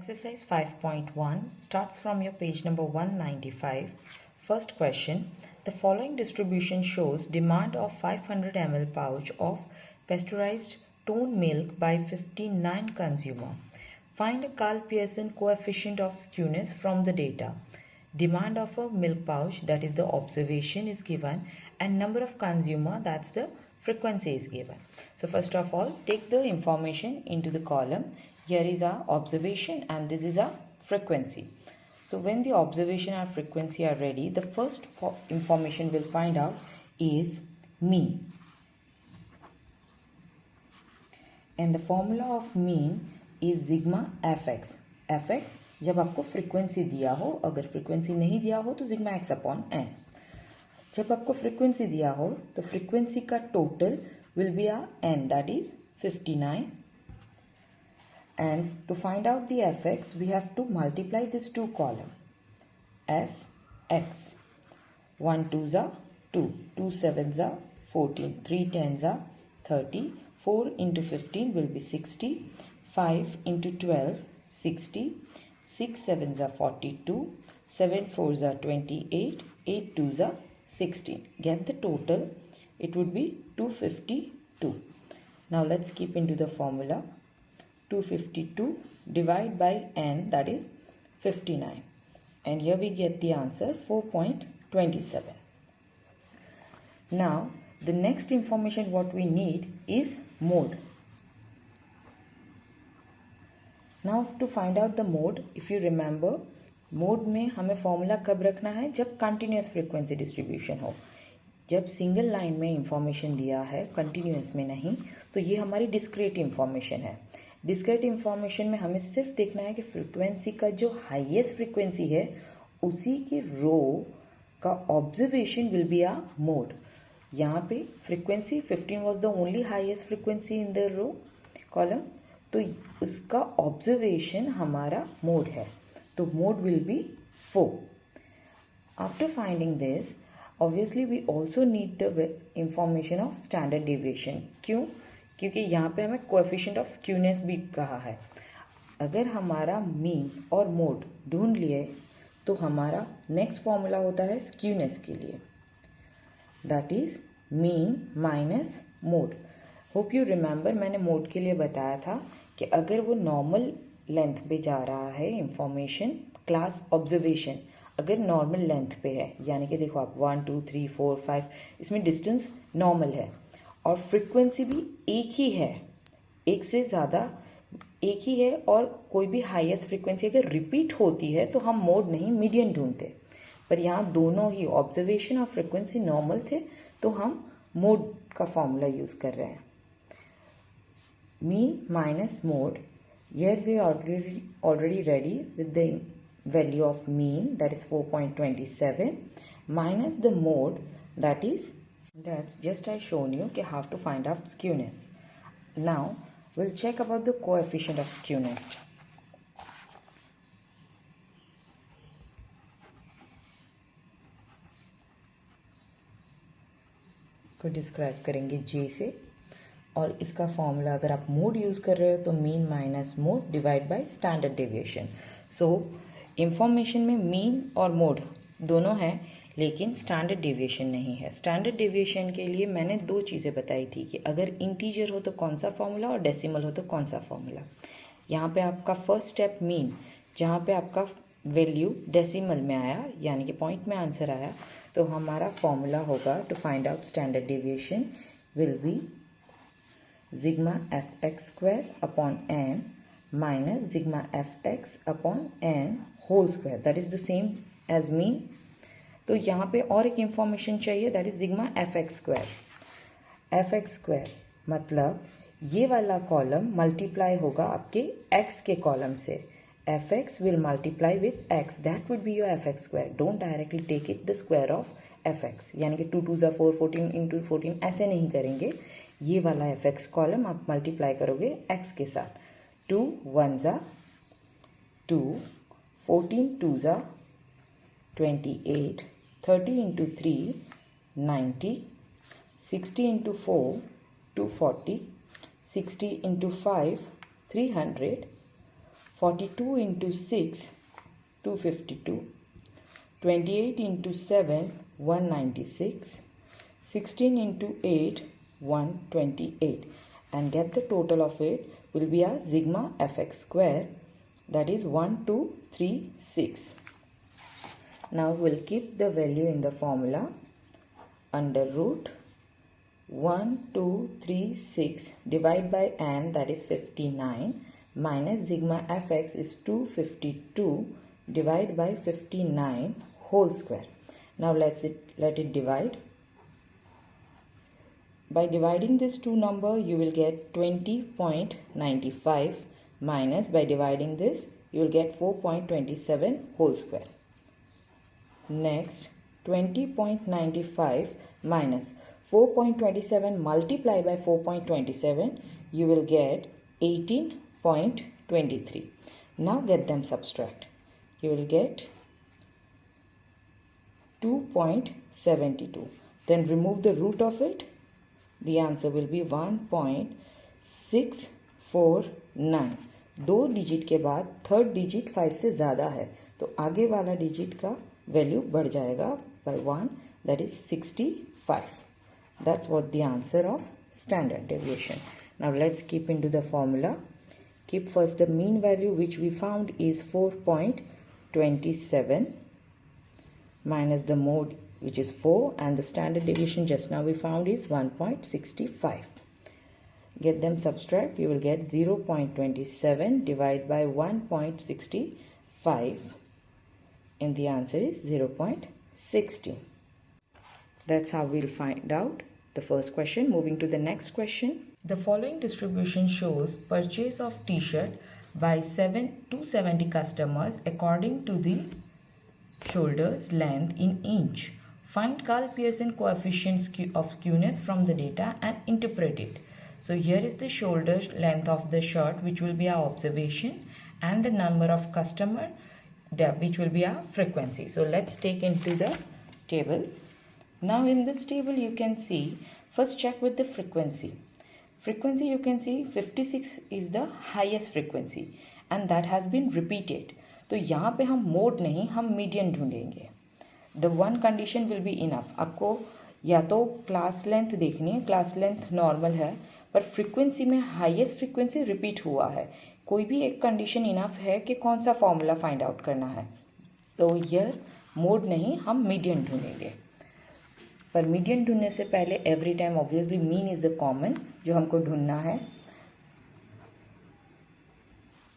Exercise 5.1 starts from your page number 195. First question. The following distribution shows demand of 500 ml pouch of pasteurized tone milk by 59 consumer. Find a Carl Pearson coefficient of skewness from the data. Demand of a milk pouch, that is the observation, is given, and number of consumer, that's the frequency, is given. So first of all, take the information into the column. Here is our observation and this is our frequency. So when the observation and frequency are ready, the first information we'll find out is mean. And the formula of mean is sigma fx. fx जब आपको frequency दिया हो, अगर frequency नहीं दिया हो तो sigma x upon N. जब आपको फ्रीक्वेंसी दिया हो तो फ्रीक्वेंसी का total will be a N, that is 59. And to find out the fx, we have to multiply this two column. fx. 1 2s are 2, 2 7s are 14, 3 10s are 30, 4 into 15 will be 60, 5 into 12 60, 6 7s are 42, 7 4s are 28, 8 2s are 16. Get the total, it would be 252. Now let's keep into the formula. 252 divide by n, that is 59, and here we get the answer 4.27. Now the next information what we need is mode. Now to find out the mode, if you remember, mode में हमें formula कब रखना है, जब continuous frequency distribution हो. जब single line में information दिया है, कंटिन्यूस में नहीं, तो ये हमारी डिस्क्रीट इंफॉर्मेशन है. डिस्क्रीट इंफॉर्मेशन में हमें सिर्फ देखना है कि फ्रीक्वेंसी का जो हाईएस्ट फ्रीक्वेंसी है उसी के रो का observation will be a mode. यहाँ पे frequency 15 was the only highest frequency in the row column, तो उसका ऑब्जर्वेशन हमारा मोड है, तो mode will be 4. After finding this, obviously we also need the information of standard deviation. क्यों? क्योंकि यहाँ पे हमें कोएफिशिएंट ऑफ स्क्यूनेस भी कहा है. अगर हमारा मीन और मोड ढूंढ लिए तो हमारा नेक्स्ट फॉर्मूला होता है स्क्यूनेस के लिए, that is mean minus mode. Hope you remember, मैंने मोड के लिए बताया था कि अगर वो नॉर्मल लेंथ पे जा रहा है इंफॉर्मेशन, क्लास ऑब्जर्वेशन अगर नॉर्मल लेंथ पे है, यानी कि देखो आप 1 2 3 4 5, इसमें डिस्टेंस नॉर्मल है और फ्रीक्वेंसी भी एक ही है, एक से ज़्यादा एक ही है, और कोई भी हाईएस्ट फ्रीक्वेंसी अगर रिपीट होती है तो हम मोड नहीं मीडियन ढूंढते. पर यहाँ दोनों ही ऑब्जर्वेशन और फ्रीक्वेंसी नॉर्मल थे तो हम मोड का फॉर्मूला यूज़ कर रहे हैं. Mean minus mode. Here we already ready with the value of mean, that is 4.27, minus the mode, that is, that's just I shown you कि how to find out skewness. Now we'll check about the coefficient of skewness. को describe करेंगे J से, और इसका formula अगर आप mode use कर रहे हो तो mean minus mode divide by standard deviation. So information में मीन और मोड दोनों हैं लेकिन स्टैंडर्ड डेविएशन नहीं है. स्टैंडर्ड डेविएशन के लिए मैंने दो चीज़ें बताई थी कि अगर इंटीजर हो तो कौन सा फॉर्मूला और डेसिमल हो तो कौन सा फॉर्मूला. यहाँ पे आपका फर्स्ट स्टेप मीन, जहाँ पे आपका वैल्यू डेसिमल में आया यानी कि पॉइंट में आंसर आया, तो हमारा फॉर्मूला होगा to find out standard deviation will be sigma F X square upon N minus sigma F X upon N whole square, that is the same as mean. तो यहाँ पे और एक इंफॉर्मेशन चाहिए, that is sigma F X square. F X square मतलब ये वाला column multiply होगा आपके एक्स के कॉलम से. F X will multiply with X, that would be your F X square. Don't directly take it the square of F X, यानी कि 2 2s 4 14 into 14 ऐसे नहीं करेंगे. ये वाला एफ एक्स कॉलम आप मल्टीप्लाई करोगे एक्स के साथ. 2 1s 2, 14 2s 28, 30 into 3, 90, 60 into 4, 240, 60 into 5, 300, 42 into 6, 252. 28 into 7, 196. 16 into 8, 128. And get the total of it will be a sigma fx square, that is 1236. Now we'll keep the value in the formula. Under root 1236 divided by n, that is 59, minus sigma fx is 252 divided by 59 whole square. Now let it divide. By dividing this two number, you will get 20.95 minus, by dividing this, you will get 4.27 whole square. Next, 20.95 minus 4.27 multiplied by 4.27, you will get 18.23. Now get them subtract. You will get 2.72. Then remove the root of it. The answer will be 1.649. दो digit के बाद third digit 5 से ज़्यादा है तो आगे वाला digit का वैल्यू बढ़ जाएगा by 1, that is 65. That's what the answer of standard deviation. Now let's keep into the formula. Keep first the mean value, which we found is 4.27, minus the mode, which is 4, and the standard deviation just now we found is 1.65. Get them subtract. You will get 0.27 divided by 1.65, and the answer is 0.60. That's how we'll find out the first question. Moving to the next question. The following distribution shows purchase of t-shirt by 270 customers according to the shoulders length in inch. Find Carl Pearson coefficient of skewness from the data and interpret it. So here is the shoulder length of the shirt, which will be our observation, and the number of customer there, which will be our frequency. So let's take into the table. Now in this table you can see, first check with the frequency. Frequency you can see 56 is the highest frequency and that has been repeated. तो यहाँ पे हम mode नहीं, हम median ढूंढेंगे. The one condition will be enough. आपको या तो क्लास लेंथ देखनी है, क्लास लेंथ नॉर्मल है पर फ्रीक्वेंसी में हाईएस्ट फ्रीक्वेंसी रिपीट हुआ है. कोई भी एक कंडीशन इनफ है कि कौन सा फॉर्मूला फाइंड आउट करना है. तो यह मोड नहीं, हम मीडियन ढूंढेंगे. पर मीडियन ढूंढने से पहले every time obviously mean is the common जो हमको ढूंढना है.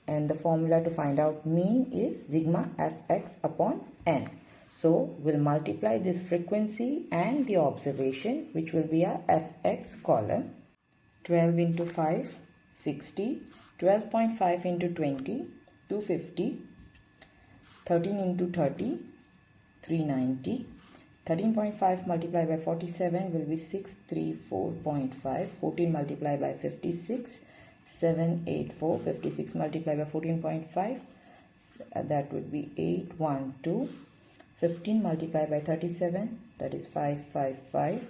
And the formula to find out mean is sigma fx upon n. So we'll multiply this frequency and the observation, which will be our fx column. 12 into 5, 60. 12.5 into 20, 250. 13 into 30, 390. 13.5 multiplied by 47 will be 634.5. 14 multiplied by 56, 784. 56 multiplied by 14.5, that would be 812. 15 multiplied by 37, that is 555.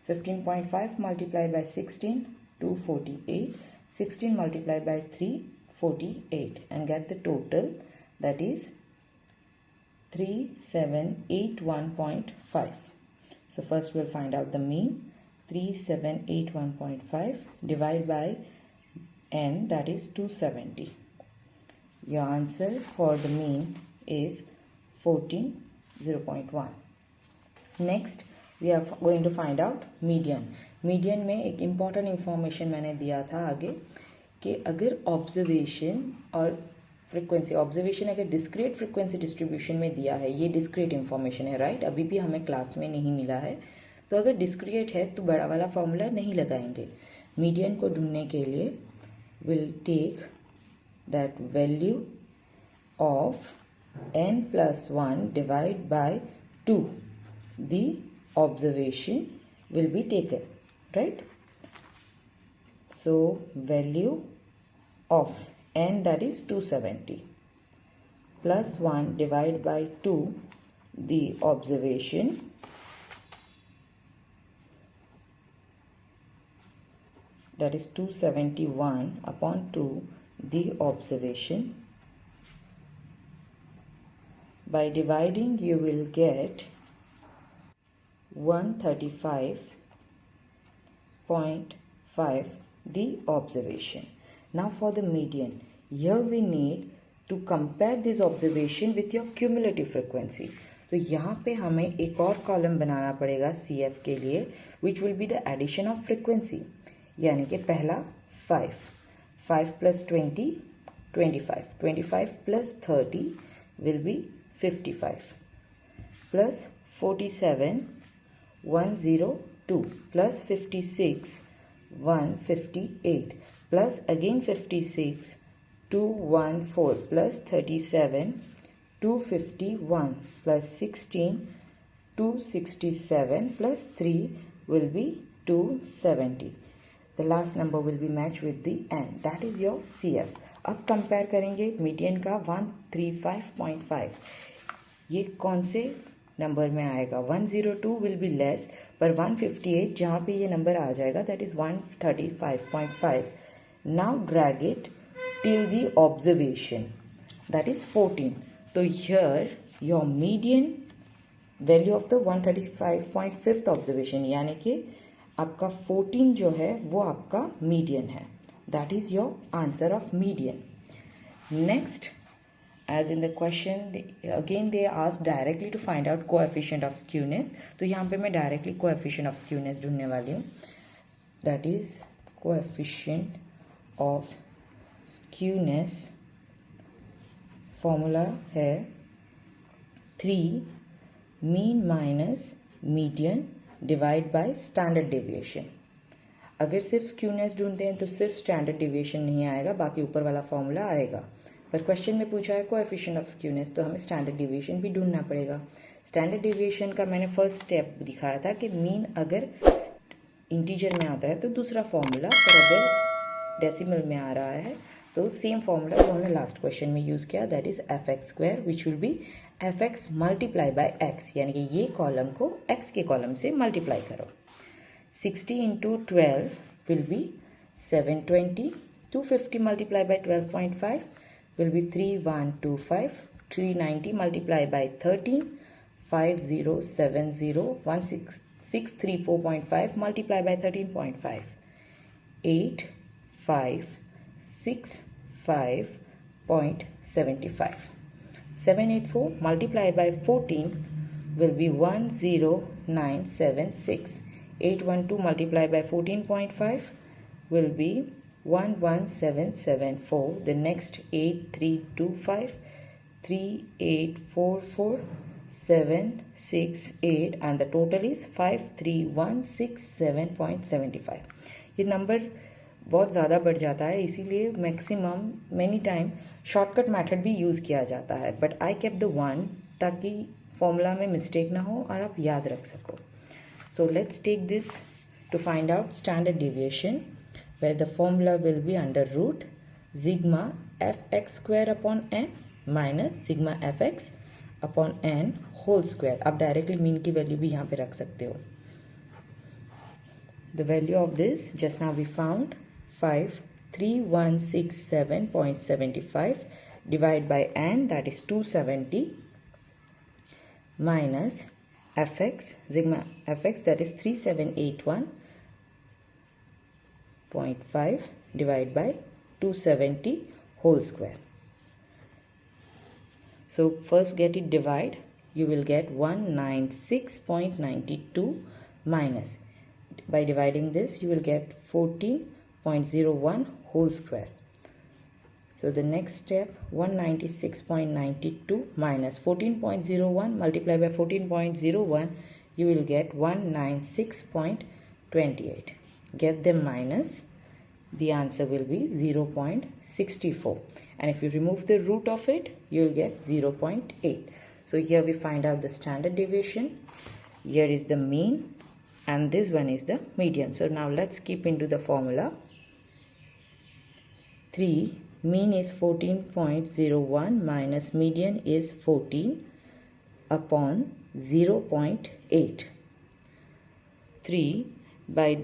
15.5 multiplied by 16, 248. 16 multiplied by 3, 48, and get the total, that is 3781.5. So first we'll find out the mean. 3781.5 divided by n, that is 270. Your answer for the mean is 0.1. Next we are going to find out median. Median में एक important information मैंने दिया था आगे कि अगर observation और frequency, observation अगर डिस्क्रीट फ्रीक्वेंसी डिस्ट्रीब्यूशन में दिया है, ये डिस्क्रीट इन्फॉर्मेशन है राइट, अभी भी हमें क्लास में नहीं मिला है. तो अगर डिस्क्रीट है तो बड़ा वाला फॉर्मूला नहीं लगाएंगे. मीडियन को ढूंढने के लिए will take that value of n+1 divide by 2. The observation will be taken, right? So value of n, that is 270, plus 1 divided by 2, the observation, that is 271 upon 2, the observation, By dividing, you will get 135.5 the observation. Now for the median, here we need to compare this observation with your cumulative frequency. तो यहाँ पे हमें एक और column बनाना पड़ेगा CF के लिए, which will be the addition of frequency. यानी कि पहला 5 plus 20 25, 25 plus 30 will be 55 plus 47 102 plus 56 158 plus again 56 214 plus 37 251 plus 16 267 plus 3 will be 270. The last number will be matched with the n, that is your CF. अब compare करेंगे median का 135.5, ये कौन से number में आएगा. 102 विल बी लेस, पर 158 जहाँ पे ये नंबर आ जाएगा that is 135.5. Now drag it till the observation that is 14. तो here your median value of the 135.5 observation, यानी कि आपका 14 जो है वो आपका मीडियन है. That is your answer of median. Next, as in the question again they ask directly to find out coefficient of skewness. तो यहाँ पे मैं directly coefficient of skewness ढूंढने वाली हूँ. that is coefficient of skewness formula है 3 mean minus median divide by standard deviation. अगर सिर्फ स्क्यूनेस ढूंढते हैं तो सिर्फ स्टैंडर्ड डिविएशन नहीं आएगा, बाकी ऊपर वाला फॉर्मूला आएगा. पर क्वेश्चन में पूछा है कोएफिशिएंट ऑफ स्क्यूनेस, तो हमें स्टैंडर्ड डिविएशन भी ढूंढना पड़ेगा. स्टैंडर्ड डिविएशन का मैंने फर्स्ट स्टेप दिखाया था कि मीन अगर इंटीजर में आता है तो दूसरा फॉर्मूला, पर अगर डेसिमल में आ रहा है तो सेम फॉर्मूला जो हमने लास्ट क्वेश्चन में यूज़ किया, that is fx² which will B fx multiply by x, यानी कि ये कॉलम को x के कॉलम से मल्टीप्लाई करो. 60 into 12 will be 720. 250 multiplied by 12.5 will be 3125. 390 multiplied by 13 5070. 1634.5 multiplied by 13.5 8565.75. 784 multiplied by 14 will be 10976. 812 multiplied by 14.5 will be 11774. The next 8325, 3844, 768 and the total is 53167.75. ये number बहुत ज़्यादा बढ़ जाता है, इसीलिए maximum many time shortcut method भी use किया जाता है, बट आई केप द 1 ताकि फॉर्मूला में मिस्टेक ना हो और आप याद रख सको. So let's take this to find out standard deviation, where the formula will be under root sigma fx² upon n minus sigma fx upon n whole square. आप डायरेक्टली मीन की वैल्यू भी यहाँ पे रख सकते हो. The value of this just now we found 53167.75 divided by n, that is 270, minus fx, sigma fx, that is 3781.5 divided by 270 whole square. So first get it divide, you will get 196.92 minus, by dividing this you will get 14.01 whole square. So the next step, 196.92 minus 14.01 multiplied by 14.01, you will get 196.28. Get them minus, the answer will be 0.64. And if you remove the root of it, you will get 0.8. So here we find out the standard deviation. Here is the mean and this one is the median. So now let's keep into the formula. 3 mean is 14.01 minus median is 14 upon 0.8. 3 by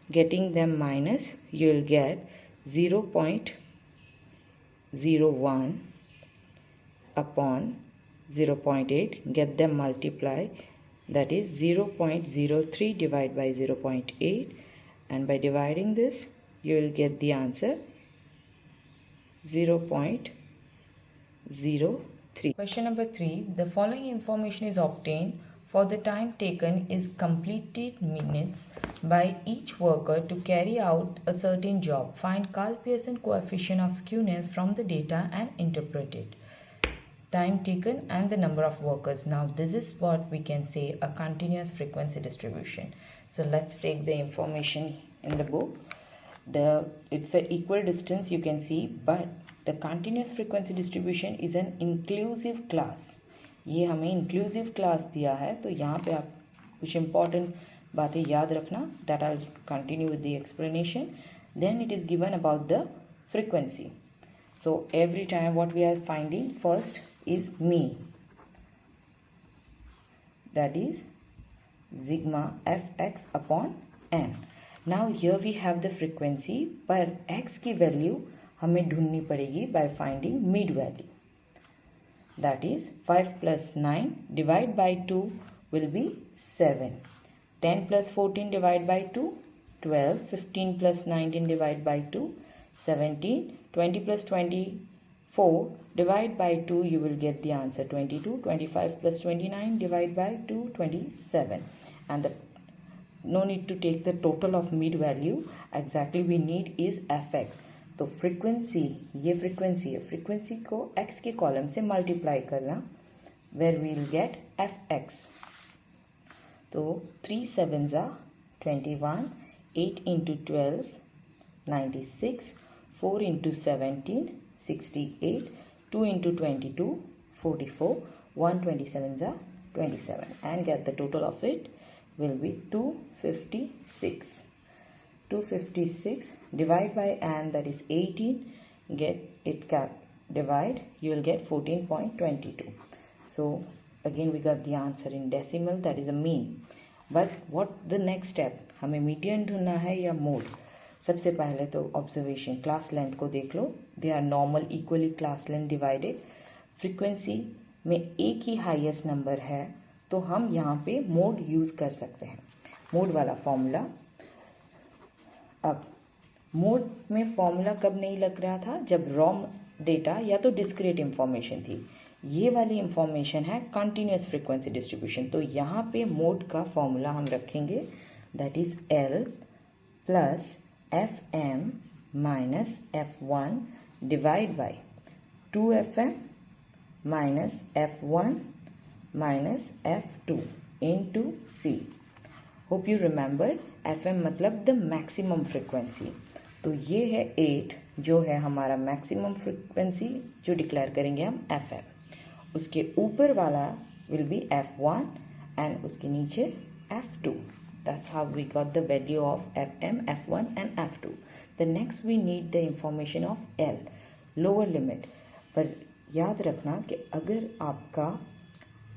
getting them minus, you will get 0.01 upon 0.8, get them multiply, that is 0.03 divided by 0.8, and by dividing this you will get the answer 0.03. Question number 3, the following information is obtained for the time taken is completed minutes by each worker to carry out a certain job. Find Karl Pearson coefficient of skewness from the data and interpret it. Time taken and the number of workers. Now this is what we can say a continuous frequency distribution. So let's take the information in the book. It's an equal distance you can see, but the continuous frequency distribution is an inclusive class. ये हमें inclusive class दिया है, तो यहाँ पे आप कुछ important बातें याद रखना. That I'll continue with the explanation. Then it is given about the frequency. So every time what we are finding first is mean, that is sigma fx upon n. Now here we have the frequency, पर x की value हमें ढूंढनी पड़ेगी by finding mid value. That is 5 plus 9 divided by 2 will be 7. 10 plus 14 divided by 2, 12. 15 plus 19 divided by 2, 17. 20 plus 24 divided by 2, you will get the answer 22. 25 plus 29 divided by 2, 27. And no need to take the total of mid value. Exactly we need is fx. तो frequency, ये frequency है, frequency को x के column से multiply करना, where we'll gate fx. तो 3 7s are 21, 8 into 12 96, 4 into 17 68, 2 into 22 44, 127s are 27, and get the total of it will be 256. 256 divide by n, that is 18, get it divide, you will get 14.22. So again we got the answer in decimal, that is a mean. But what the next step, हमें median ढूंढना है या mode. सबसे पहले तो observation class length को देख लो. They are normal equally class length divided. Frequency में एक ही हाईएस्ट नंबर है, तो हम यहाँ पे मोड यूज़ कर सकते हैं, मोड वाला फॉर्मूला. अब मोड में फॉर्मूला कब नहीं लग रहा था, जब रॉम डेटा या तो डिस्क्रीट इंफॉर्मेशन थी. ये वाली इंफॉर्मेशन है कंटिन्यूस फ्रीक्वेंसी डिस्ट्रीब्यूशन. तो यहाँ पे मोड का फॉर्मूला हम रखेंगे, that is L plus FM minus F1 divide by 2FM minus F1 minus F2 into C. Hope you remember FM मतलब द मैक्सिमम फ्रिक्वेंसी. तो ये है 8 जो है हमारा मैक्सिमम फ्रिक्वेंसी जो डिक्लेयर करेंगे हम FM. उसके ऊपर वाला विल बी F1 एंड उसके नीचे F2. That's how we got the value of FM, F1 and F2. The next we need the information of L, lower limit. पर याद रखना कि अगर आपका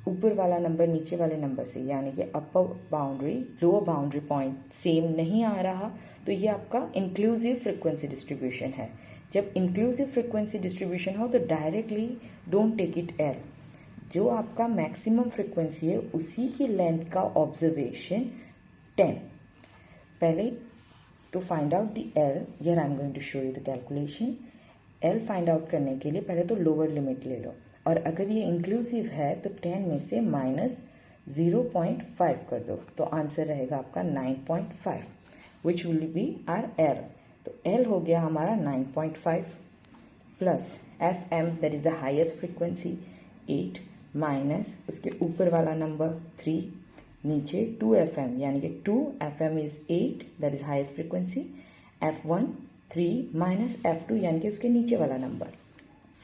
ऊपर वाला नंबर नीचे वाले नंबर से, यानी कि अपर boundary lower boundary point same नहीं आ रहा, तो ये आपका इंक्लूसिव फ्रिक्वेंसी डिस्ट्रीब्यूशन है. जब इंक्लूसिव फ्रिक्वेंसी डिस्ट्रीब्यूशन हो तो directly don't take it L. जो आपका मैक्सिमम फ्रिक्वेंसी है उसी की लेंथ का ऑब्जर्वेशन 10. पहले to find out the L, here I am going to show you the calculation. L find out करने के लिए पहले तो लोअर लिमिट ले लो, और अगर ये इंक्लूसिव है तो 10 में से माइनस 0.5 कर दो, तो आंसर रहेगा आपका 9.5, which will be our L. तो L हो गया हमारा 9.5 plus FM that is the highest frequency 8 minus उसके ऊपर वाला नंबर 3, नीचे 2FM यानी कि 2FM is 8 that is highest frequency. F1 3 minus F2 यानी कि उसके नीचे वाला नंबर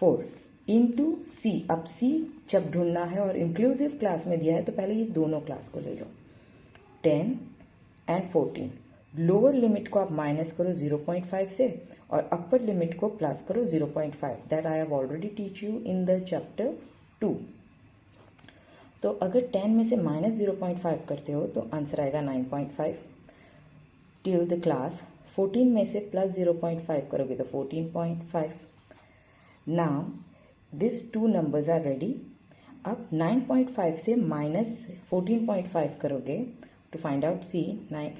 4 इंटू C. अब C जब ढूंढना है और इंक्लूसिव क्लास में दिया है तो पहले ये दोनों क्लास को ले लो, 10 एंड 14. लोअर लिमिट को आप माइनस करो 0.5 से और अपर लिमिट को प्लस करो 0.5. That I have already teach you in the chapter 2. तो अगर 10 में से माइनस 0.5 करते हो तो आंसर आएगा 9.5 टिल द क्लास. 14 में से प्लस 0.5 करोगे तो 14.5. Now these two numbers are ready. अब 9.5 से माइनस 14.5 करोगे to find out C.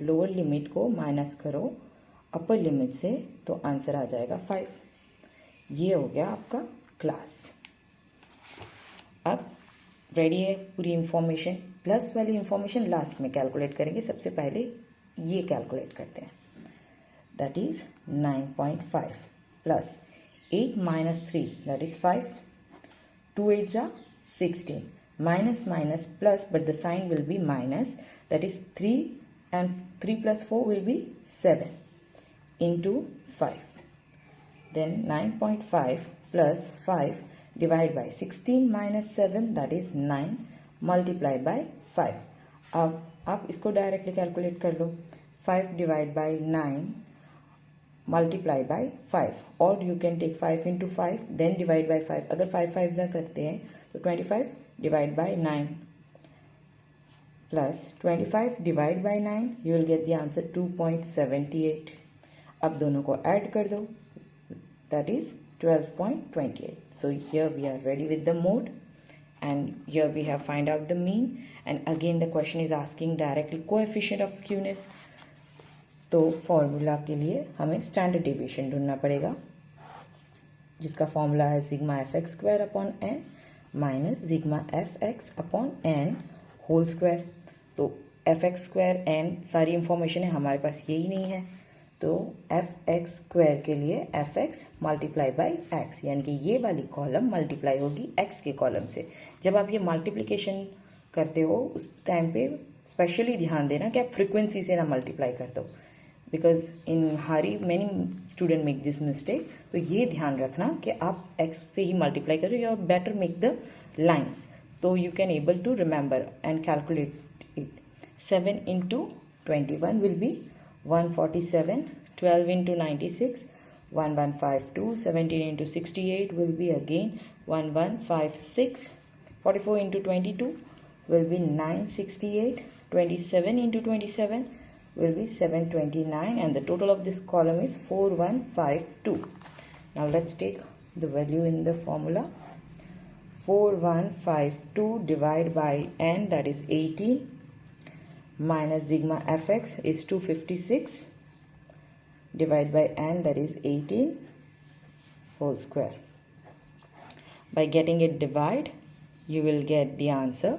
Lower limit को माइनस करो अपर लिमिट से तो आंसर आ जाएगा 5। ये हो गया आपका क्लास। अब रेडी है पूरी इंफॉर्मेशन। प्लस वाली इंफॉर्मेशन लास्ट में कैलकुलेट करेंगे, सबसे पहले ये कैलकुलेट करते हैं। That is 9.5 plus 8 minus 3 that is 5. 2 8s are 16. Minus minus plus, but the sign will be minus, that is 3, and 3 plus 4 will be 7 into 5. Then 9.5 plus 5 divided by 16 minus 7 that is 9 multiplied by 5. अब आप इसको directly calculate कर लो। 5 divided by 9 multiply by 5, or you can take 5 into 5 then divide by 5। अगर 5 5 करते हैं तो 25 divide by 9 plus 25 divide by 9 you will get the answer 2.78। अब दोनों को ऐड कर दो, that is 12.28। so here we are ready with the mode, and here we have find out the mean, and again the question is asking directly coefficient of skewness। तो formula के लिए हमें standard deviation ढूंढना पड़ेगा, जिसका formula है sigma F X square upon N minus sigma F X upon N whole square. तो F X square N सारी इंफॉर्मेशन है, हमारे पास यही नहीं है, तो एफ एक्स स्क्वायर के लिए F x multiply by x, यानी कि ये वाली कॉलम मल्टीप्लाई होगी एक्स के कॉलम से। जब आप ये मल्टीप्लिकेशन करते हो उस टाइम पे स्पेशली ध्यान देना कि आप फ्रिक्वेंसी से ना मल्टीप्लाई कर दो, because in Hari many student make this mistake. तो ये ध्यान रखना कि आप एक्स से ही मल्टीप्लाई करो, या बेटर मेक द लाइन्स, तो you can able to remember and calculate it. 7 into 21 will be 147, 12 into 96 1152, 17 into 68 will be again 1156, 44 into 22 will be 968, 27 into 27 will be 729, and the total of this column is 4152. Now let's take the value in the formula. 4152 divided by n, that is 18, minus sigma fx is 256 divided by n, that is 18 whole square. By getting it divide, you will get the answer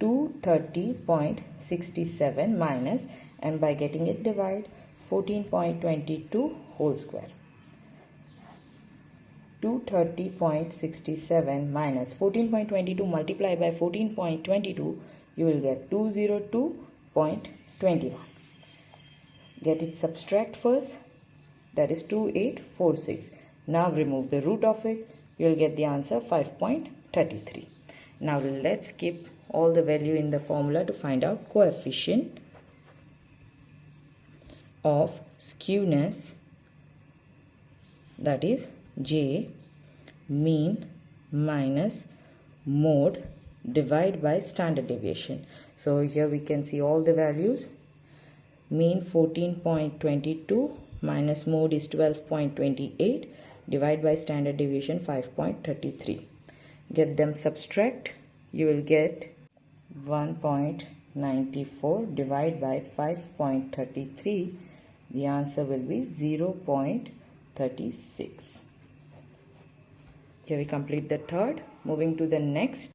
230.67 minus, and by getting it divide 14.22 whole square. 230.67 minus 14.22 multiplied by 14.22, you will get 202.21. Get it subtract first, that is 2846. Now remove the root of it, you will get the answer 5.33. Now let's keep all the value in the formula to find out coefficient of skewness, that is J, mean minus mode divided by standard deviation. So here we can see all the values. Mean 14.22 minus mode is 12.28 divided by standard deviation 5.33. Get them subtract, you will get 1.94 divided by 5.33. The answer will be 0.36. Here we complete the third. Moving to the next.